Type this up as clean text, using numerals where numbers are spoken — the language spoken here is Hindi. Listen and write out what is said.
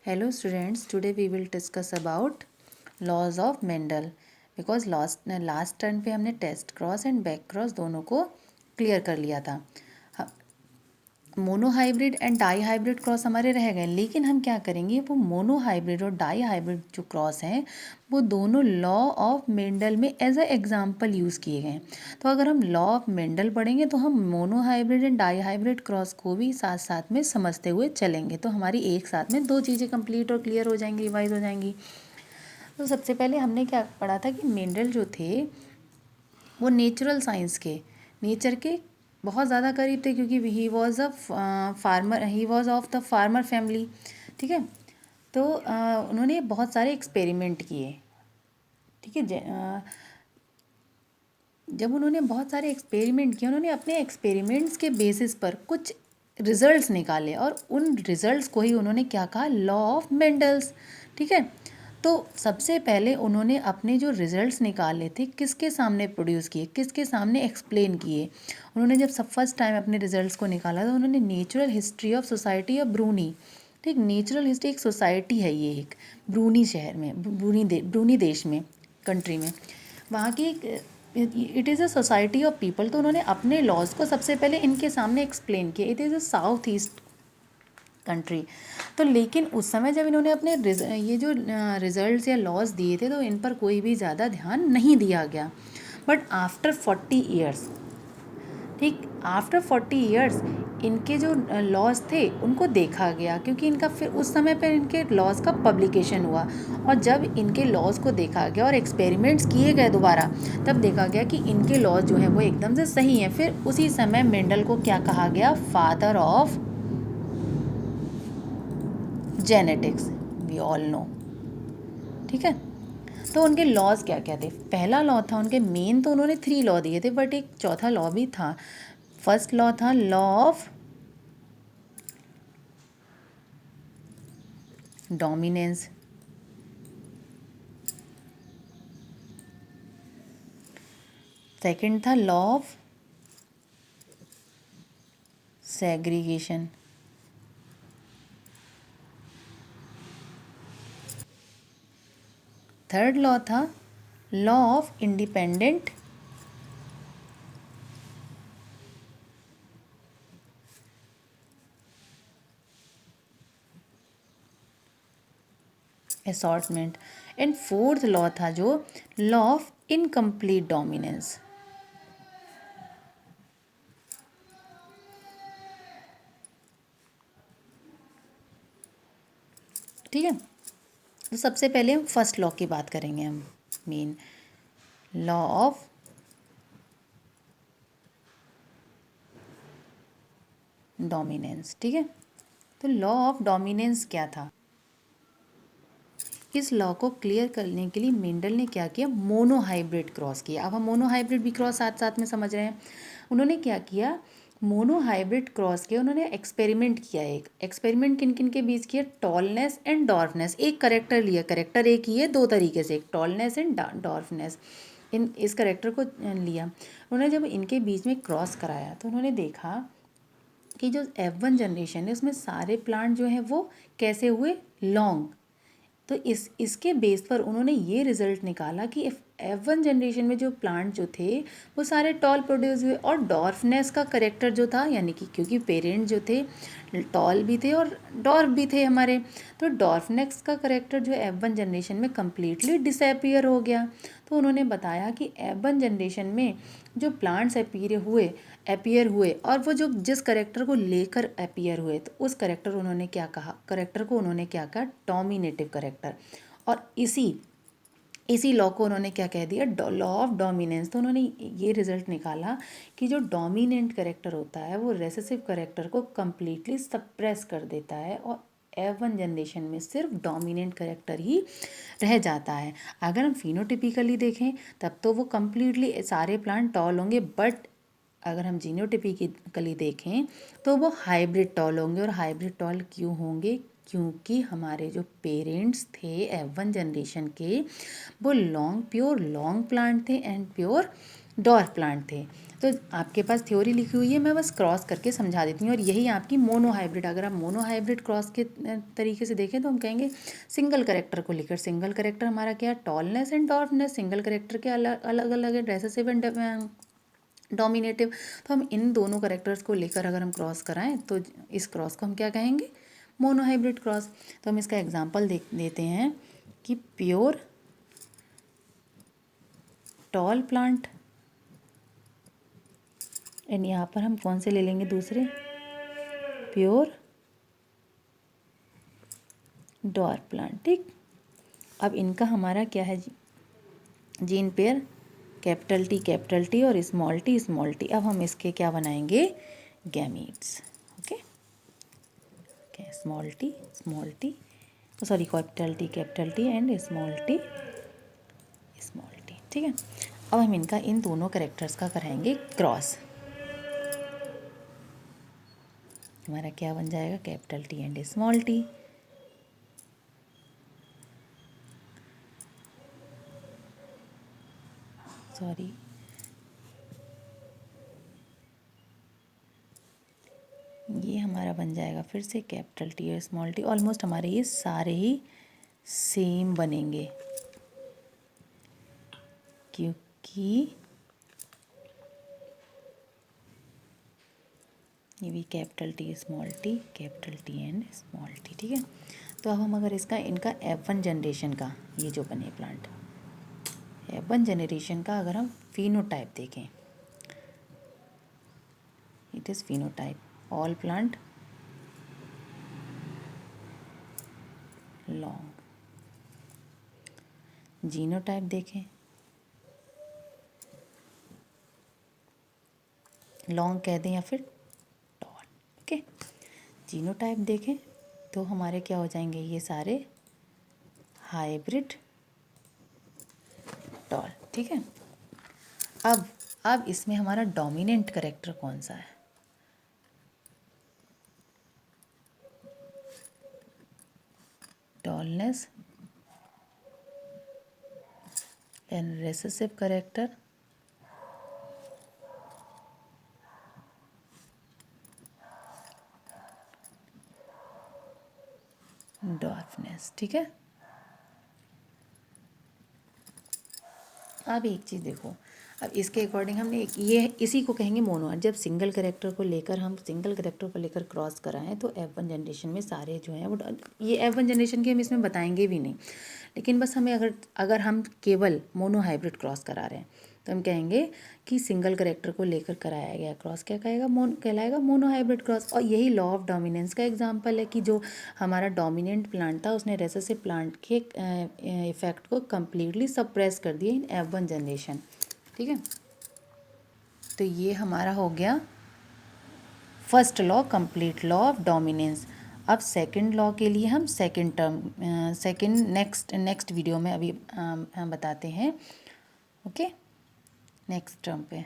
Hello students, today we will discuss about laws of Mendel because last turn पे हमने test cross and back cross दोनों को क्लियर कर लिया था। Monohybrid and dihybrid cross हमारे रह गए, लेकिन हम क्या करेंगे, वो मोनो हाइब्रिड और डाई हाइब्रिड जो क्रॉस हैं वो दोनों लॉ ऑफ मेंडल में एज अ एग्जाम्पल यूज़ किए गए हैं। तो अगर हम लॉ ऑफ मेंडल पढ़ेंगे तो हम monohybrid and dihybrid cross को भी साथ साथ में समझते हुए चलेंगे, तो हमारी एक साथ में दो चीज़ें कंप्लीट और क्लियर हो जाएंगी, रिवाइज हो जाएंगी। तो सबसे पहले हमने क्या पढ़ा था कि मेंडल जो थे वो नेचुरल साइंस के, नेचर के बहुत ज़्यादा करीब थे, क्योंकि he was a farmer, he was of the farmer family. ठीक है, तो उन्होंने बहुत सारे एक्सपेरिमेंट किए। ठीक है, जब उन्होंने बहुत सारे एक्सपेरिमेंट किए, उन्होंने अपने एक्सपेरिमेंट्स के बेसिस पर कुछ रिजल्ट्स निकाले और उन रिजल्ट्स को ही उन्होंने क्या कहा, लॉ ऑफ मेंडल्स। ठीक है, तो सबसे पहले उन्होंने अपने जो रिजल्ट्स निकाले थे किसके सामने प्रोड्यूस किए, किसके सामने एक्सप्लेन किए। उन्होंने जब सब फर्स्ट टाइम अपने रिजल्ट्स को निकाला तो उन्होंने natural history of society of Bruny, ठीक, नेचुरल हिस्ट्री एक सोसाइटी है ये, एक ब्रूनी शहर में, ब्रूनी देश में, कंट्री में, वहाँ की it is a society of people. तो उन्होंने अपने लॉज को सबसे पहले इनके सामने एक्सप्लेन किया। It is a south east country. तो लेकिन उस समय जब इन्होंने अपने ये जो रिजल्ट्स या लॉज दिए थे तो इन पर कोई भी ज़्यादा ध्यान नहीं दिया गया। बट आफ्टर 40 ईयर्स, ठीक, आफ्टर 40 ईयर्स इनके जो लॉज थे उनको देखा गया, क्योंकि इनका फिर उस समय पर इनके लॉज का पब्लिकेशन हुआ, और जब इनके लॉज को देखा गया और एक्सपेरिमेंट्स किए गए दोबारा, तब देखा गया कि इनके लॉज जो हैं वो एकदम से सही हैं। फिर उसी समय मेंडल को क्या कहा गया, father of genetics, we all know. ठीक है, तो उनके लॉज क्या क्या थे। पहला लॉ था उनके, मेन तो उन्होंने 3 लॉ दिए थे, बट एक चौथा लॉ भी था। फर्स्ट लॉ था लॉ ऑफ डोमिनेंस। सेकंड था law of segregation. Third law था law of independent assortment. And fourth law था जो लॉ ऑफ इनकम्प्लीट डोमिनेंस। ठीक है, तो सबसे पहले हम फर्स्ट लॉ की बात करेंगे, हम मेन लॉ ऑफ डोमिनेंस। ठीक है, तो लॉ ऑफ डोमिनेंस क्या था। इस लॉ को क्लियर करने के लिए मेंडल ने क्या किया, मोनो हाइब्रिड क्रॉस किया। अब हम मोनो हाइब्रिड भी क्रॉस साथ साथ में समझ रहे हैं। उन्होंने क्या किया, मोनो हाइब्रिड क्रॉस के उन्होंने एक्सपेरिमेंट किया। एक एक्सपेरिमेंट किन किन के बीच किया, टॉलनेस एंड डॉर्फनेस। एक करेक्टर लिया, करेक्टर एक ही है, दो तरीके से, एक टॉलनेस एंड डॉर्फनेस, इन इस करेक्टर को लिया। उन्होंने जब इनके बीच में क्रॉस कराया तो उन्होंने देखा कि जो F1 जनरेशन है उसमें सारे प्लांट जो हैं वो कैसे हुए, लॉन्ग। तो इसके बेस पर उन्होंने ये रिजल्ट निकाला कि F1 जनरेशन में जो प्लांट जो थे वो सारे टॉल प्रोड्यूस हुए, और डॉर्फनेस का करेक्टर जो था, यानी कि क्योंकि पेरेंट जो थे टॉल भी थे और डॉर्फ भी थे हमारे, तो डॉर्फनेस का करेक्टर जो F1 जनरेशन में कम्प्लीटली डिसअपियर हो गया। तो उन्होंने बताया कि F1 जनरेशन में जो प्लांट्स अपीयर हुए और वो जो जिस करेक्टर को लेकर अपीयर हुए, तो उस करेक्टर उन्होंने क्या कहा, करेक्टर को उन्होंने क्या कहा, डोमिनेटिव करेक्टर। और इसी लॉ को उन्होंने क्या कह दिया, लॉ ऑफ डोमिनेंस। तो उन्होंने ये रिजल्ट निकाला कि जो डोमिनेंट करेक्टर होता है वो रेसेसिव करेक्टर को कम्प्लीटली सप्रेस कर देता है, और F1 जनरेशन में सिर्फ डोमिनेंट करेक्टर ही रह जाता है। अगर हम फिनोटिपिकली देखें तब तो वो कम्प्लीटली सारे प्लांट टॉल होंगे, बट अगर हम जीनोटिपिकली देखें तो वो हाइब्रिड टॉल होंगे। और हाइब्रिड टॉल क्यों होंगे, क्योंकि हमारे जो पेरेंट्स थे F1 जनरेशन के वो प्योर लॉन्ग प्लांट थे एंड प्योर डॉर्फ प्लांट थे। तो आपके पास थ्योरी लिखी हुई है, मैं बस क्रॉस करके समझा देती हूँ। और यही आपकी मोनो हाइब्रिड, अगर आप मोनो हाइब्रिड क्रॉस के तरीके से देखें तो हम कहेंगे सिंगल करेक्टर को लेकर, सिंगल करेक्टर हमारा क्या है, tallness and dwarfness. Single character के अलग अलग है, रेसेसिव एंड डोमिनेटिव। तो हम इन दोनों करेक्टर्स को लेकर अगर हम क्रॉस कराएं तो इस क्रॉस को हम क्या कहेंगे, मोनो हाइब्रिड क्रॉस। तो हम इसका एग्जांपल देते हैं कि प्योर टॉल प्लांट, एंड यहाँ पर हम कौन से ले लेंगे, दूसरे प्योर डॉर्फ प्लांट। ठीक, अब इनका हमारा क्या है, जीन पेयर कैपिटल टी और स्मॉल टी। अब हम इसके क्या बनाएंगे, gametes. Okay, small T sorry capital T and small T. ठीक है, अब हम इनका इन दोनों कैरेक्टर्स का कराएंगे क्रॉस। हमारा क्या बन जाएगा, capital T and small T. Sorry, ये हमारा बन जाएगा फिर से कैपिटल टी और स्मॉल टी। ऑलमोस्ट हमारे ये सारे ही सेम बनेंगे, क्योंकि ये भी capital T and small T. ठीक है, तो अब हम अगर इनका F1 जनरेशन का, ये जो बने प्लांट F1 जनरेशन का अगर हम फिनोटाइप देखें, it is phenotype all plant long. Genotype देखें, लॉन्ग कह दें या फिर टॉल। ओके, जीनोटाइप देखें तो हमारे क्या हो जाएंगे, ये सारे हाइब्रिड टॉल। ठीक है, अब इसमें हमारा डोमिनेंट करेक्टर कौन सा है, tallness and recessive character dwarfness. ठीक है, अब एक चीज़ देखो, अब इसके अकॉर्डिंग हमने ये इसी को कहेंगे मोनो। जब सिंगल करेक्टर को लेकर क्रॉस कराएं तो F1 जनरेशन में सारे जो हैं वो, ये F1 जनरेशन के हम इसमें बताएंगे भी नहीं, लेकिन बस हमें अगर हम केवल मोनो हाइब्रिड क्रॉस करा रहे हैं तो हम कहेंगे कि सिंगल करेक्टर को लेकर कराया गया क्रॉस क्या कहलाएगा, मोनो हाइब्रिड क्रॉस। और यही लॉ ऑफ डोमिनेंस का एग्जांपल है कि जो हमारा डोमिनेंट प्लांट था उसने रेसेसिव प्लांट के इफेक्ट को कम्प्लीटली सप्रेस कर दिया इन F1 जनरेशन। ठीक है, तो ये हमारा हो गया first law, complete law of dominance. अब सेकंड लॉ के लिए हम नेक्स्ट वीडियो में अभी हम बताते हैं। ओके, नेक्स्ट टर्म पे।